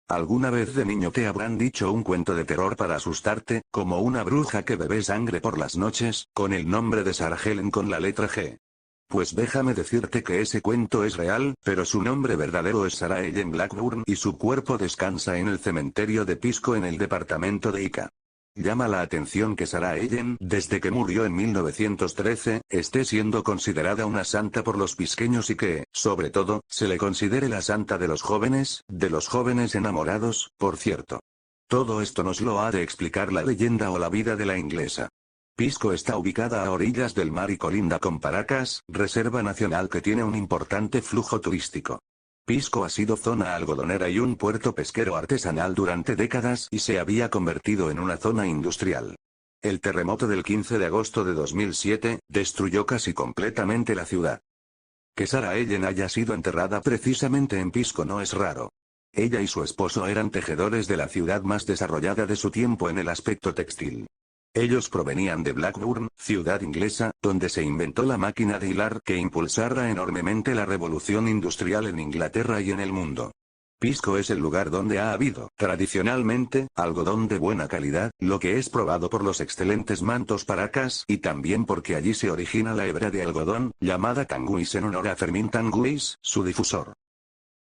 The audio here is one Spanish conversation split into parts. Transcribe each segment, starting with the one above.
¿Alguna vez de niño te habrán dicho un cuento de terror para asustarte, como una bruja que bebe sangre por las noches, con el nombre de Sarah Helen con la letra G? Pues déjame decirte que ese cuento es real, pero su nombre verdadero es Sarah Ellen Blackburn y su cuerpo descansa en el cementerio de Pisco en el departamento de Ica. Llama la atención que Sarah Ellen, desde que murió en 1913, esté siendo considerada una santa por los pisqueños y que, sobre todo, se le considere la santa de los jóvenes enamorados, por cierto. Todo esto nos lo ha de explicar la leyenda o la vida de la inglesa. Pisco está ubicada a orillas del mar y colinda con Paracas, reserva nacional que tiene un importante flujo turístico. Pisco ha sido zona algodonera y un puerto pesquero artesanal durante décadas y se había convertido en una zona industrial. El terremoto del 15 de agosto de 2007 destruyó casi completamente la ciudad. Que Sarah Ellen haya sido enterrada precisamente en Pisco no es raro. Ella y su esposo eran tejedores de la ciudad más desarrollada de su tiempo en el aspecto textil. Ellos provenían de Blackburn, ciudad inglesa, donde se inventó la máquina de hilar que impulsara enormemente la revolución industrial en Inglaterra y en el mundo. Pisco es el lugar donde ha habido, tradicionalmente, algodón de buena calidad, lo que es probado por los excelentes mantos Paracas y también porque allí se origina la hebra de algodón, llamada Tanguis en honor a Fermín Tanguis, su difusor.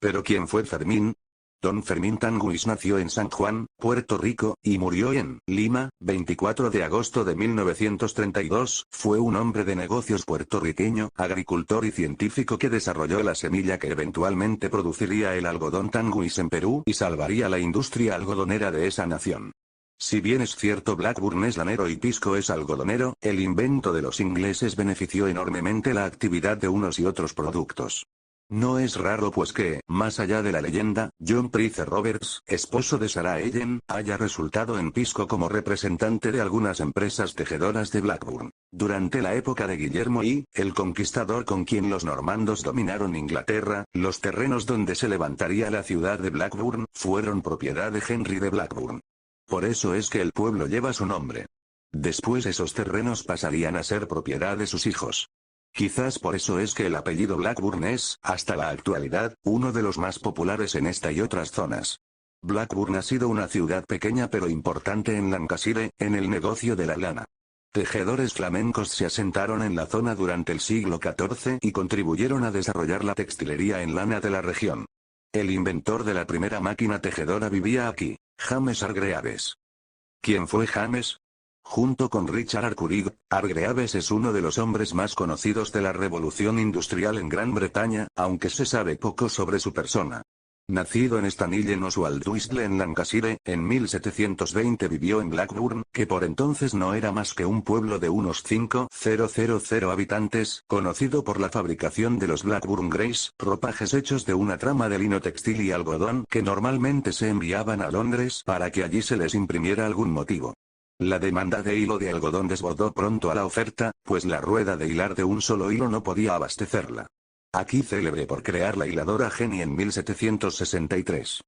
¿Pero quién fue Fermín? Don Fermín Tanguis nació en San Juan, Puerto Rico, y murió en Lima, 24 de agosto de 1932, fue un hombre de negocios puertorriqueño, agricultor y científico que desarrolló la semilla que eventualmente produciría el algodón Tanguis en Perú y salvaría la industria algodonera de esa nación. Si bien es cierto Blackburn es lanero y Pisco es algodonero, el invento de los ingleses benefició enormemente la actividad de unos y otros productos. No es raro pues que, más allá de la leyenda, John Price Roberts, esposo de Sarah Ellen, haya resultado en Pisco como representante de algunas empresas tejedoras de Blackburn. Durante la época de Guillermo I, el Conquistador con quien los normandos dominaron Inglaterra, los terrenos donde se levantaría la ciudad de Blackburn, fueron propiedad de Henry de Blackburn. Por eso es que el pueblo lleva su nombre. Después esos terrenos pasarían a ser propiedad de sus hijos. Quizás por eso es que el apellido Blackburn es, hasta la actualidad, uno de los más populares en esta y otras zonas. Blackburn ha sido una ciudad pequeña pero importante en Lancashire, en el negocio de la lana. Tejedores flamencos se asentaron en la zona durante el siglo XIV y contribuyeron a desarrollar la textilería en lana de la región. El inventor de la primera máquina tejedora vivía aquí, James Hargreaves. ¿Quién fue James? Junto con Richard Arkwright, Hargreaves es uno de los hombres más conocidos de la revolución industrial en Gran Bretaña, aunque se sabe poco sobre su persona. Nacido en Stanley en Oswaldwistle en Lancashire, en 1720 vivió en Blackburn, que por entonces no era más que un pueblo de unos 5,000 habitantes, conocido por la fabricación de los Blackburn Greys, ropajes hechos de una trama de lino textil y algodón que normalmente se enviaban a Londres para que allí se les imprimiera algún motivo. La demanda de hilo de algodón desbordó pronto a la oferta, pues la rueda de hilar de un solo hilo no podía abastecerla. Aquí célebre por crear la hiladora Jenny en 1763.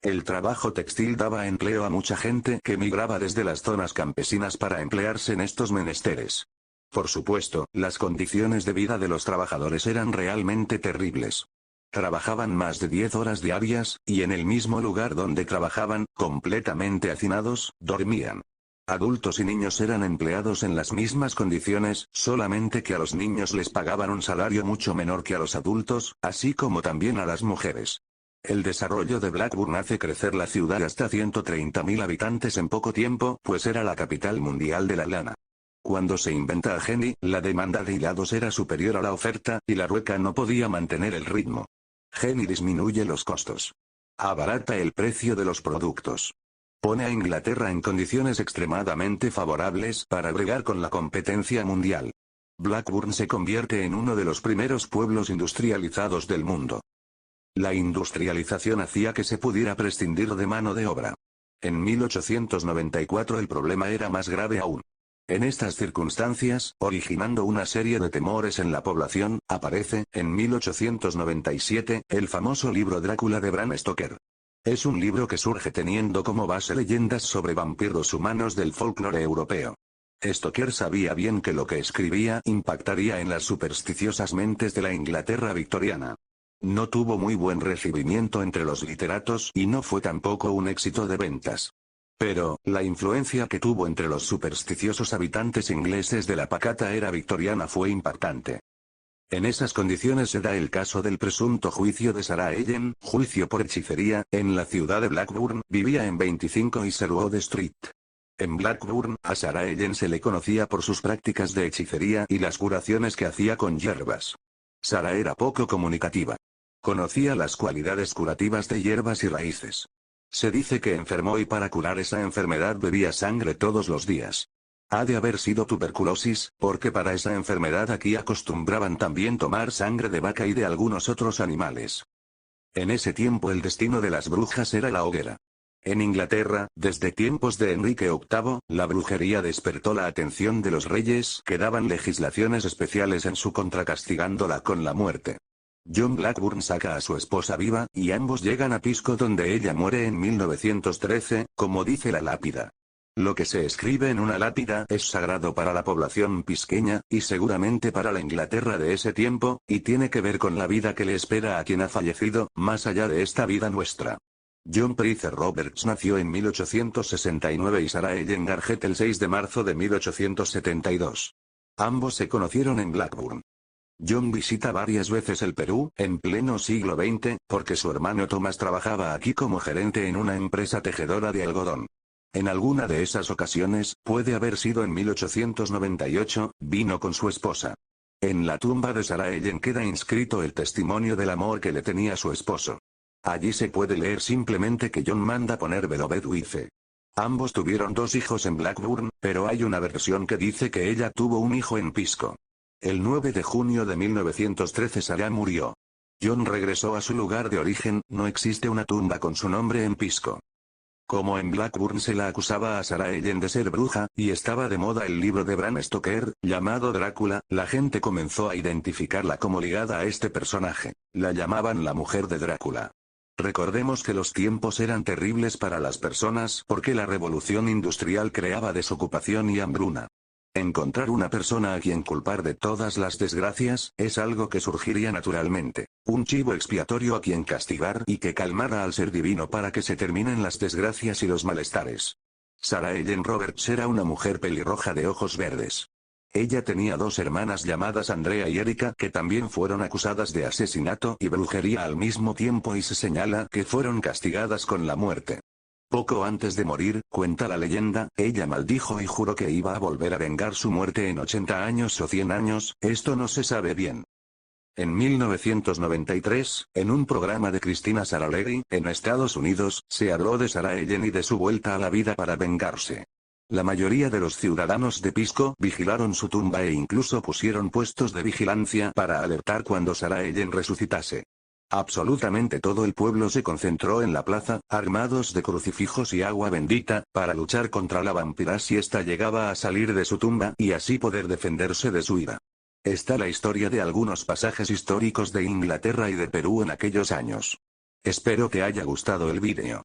El trabajo textil daba empleo a mucha gente que migraba desde las zonas campesinas para emplearse en estos menesteres. Por supuesto, las condiciones de vida de los trabajadores eran realmente terribles. Trabajaban más de 10 horas diarias, y en el mismo lugar donde trabajaban, completamente hacinados, dormían. Adultos y niños eran empleados en las mismas condiciones, solamente que a los niños les pagaban un salario mucho menor que a los adultos, así como también a las mujeres. El desarrollo de Blackburn hace crecer la ciudad hasta 130.000 habitantes en poco tiempo, pues era la capital mundial de la lana. Cuando se inventa a Jenny, la demanda de hilados era superior a la oferta, y la rueca no podía mantener el ritmo. Jenny disminuye los costos. Abarata el precio de los productos. Pone a Inglaterra en condiciones extremadamente favorables para bregar con la competencia mundial. Blackburn se convierte en uno de los primeros pueblos industrializados del mundo. La industrialización hacía que se pudiera prescindir de mano de obra. En 1894 el problema era más grave aún. En estas circunstancias, originando una serie de temores en la población, aparece, en 1897, el famoso libro Drácula de Bram Stoker. Es un libro que surge teniendo como base leyendas sobre vampiros humanos del folclore europeo. Stoker sabía bien que lo que escribía impactaría en las supersticiosas mentes de la Inglaterra victoriana. No tuvo muy buen recibimiento entre los literatos y no fue tampoco un éxito de ventas. Pero, la influencia que tuvo entre los supersticiosos habitantes ingleses de la pacata era victoriana fue impactante. En esas condiciones se da el caso del presunto juicio de Sarah Ellen, juicio por hechicería, en la ciudad de Blackburn, vivía en 25 y Sherwood Street. En Blackburn, a Sarah Ellen se le conocía por sus prácticas de hechicería y las curaciones que hacía con hierbas. Sarah era poco comunicativa. Conocía las cualidades curativas de hierbas y raíces. Se dice que enfermó y para curar esa enfermedad bebía sangre todos los días. Ha de haber sido tuberculosis, porque para esa enfermedad aquí acostumbraban también tomar sangre de vaca y de algunos otros animales. En ese tiempo el destino de las brujas era la hoguera. En Inglaterra, desde tiempos de Enrique VIII, la brujería despertó la atención de los reyes que daban legislaciones especiales en su contra castigándola con la muerte. John Blackburn saca a su esposa viva, y ambos llegan a Pisco donde ella muere en 1913, como dice la lápida. Lo que se escribe en una lápida es sagrado para la población pisqueña, y seguramente para la Inglaterra de ese tiempo, y tiene que ver con la vida que le espera a quien ha fallecido, más allá de esta vida nuestra. John Price Roberts nació en 1869 y Sarah Ellen Gargett el 6 de marzo de 1872. Ambos se conocieron en Blackburn. John visita varias veces el Perú, en pleno siglo XX, porque su hermano Thomas trabajaba aquí como gerente en una empresa tejedora de algodón. En alguna de esas ocasiones, puede haber sido en 1898, vino con su esposa. En la tumba de Sarah Ellen queda inscrito el testimonio del amor que le tenía su esposo. Allí se puede leer simplemente que John manda poner Beloved Wife. Ambos tuvieron 2 hijos en Blackburn, pero hay una versión que dice que ella tuvo un hijo en Pisco. El 9 de junio de 1913 Sarah murió. John regresó a su lugar de origen, no existe una tumba con su nombre en Pisco. Como en Blackburn se la acusaba a Sarah Ellen de ser bruja, y estaba de moda el libro de Bram Stoker, llamado Drácula, la gente comenzó a identificarla como ligada a este personaje. La llamaban la mujer de Drácula. Recordemos que los tiempos eran terribles para las personas porque la revolución industrial creaba desocupación y hambruna. Encontrar una persona a quien culpar de todas las desgracias, es algo que surgiría naturalmente. Un chivo expiatorio a quien castigar y que calmara al ser divino para que se terminen las desgracias y los malestares. Sarah Ellen Roberts era una mujer pelirroja de ojos verdes. Ella tenía 2 hermanas llamadas Andrea y Erika que también fueron acusadas de asesinato y brujería al mismo tiempo y se señala que fueron castigadas con la muerte. Poco antes de morir, cuenta la leyenda, ella maldijo y juró que iba a volver a vengar su muerte en 80 años o 100 años, esto no se sabe bien. En 1993, en un programa de Christina Saralegui, en Estados Unidos, se habló de Sarah Ellen y de su vuelta a la vida para vengarse. La mayoría de los ciudadanos de Pisco vigilaron su tumba e incluso pusieron puestos de vigilancia para alertar cuando Sarah Ellen resucitase. Absolutamente todo el pueblo se concentró en la plaza, armados de crucifijos y agua bendita, para luchar contra la vampira si ésta llegaba a salir de su tumba y así poder defenderse de su ira. Está la historia de algunos pasajes históricos de Inglaterra y de Perú en aquellos años. Espero que haya gustado el vídeo.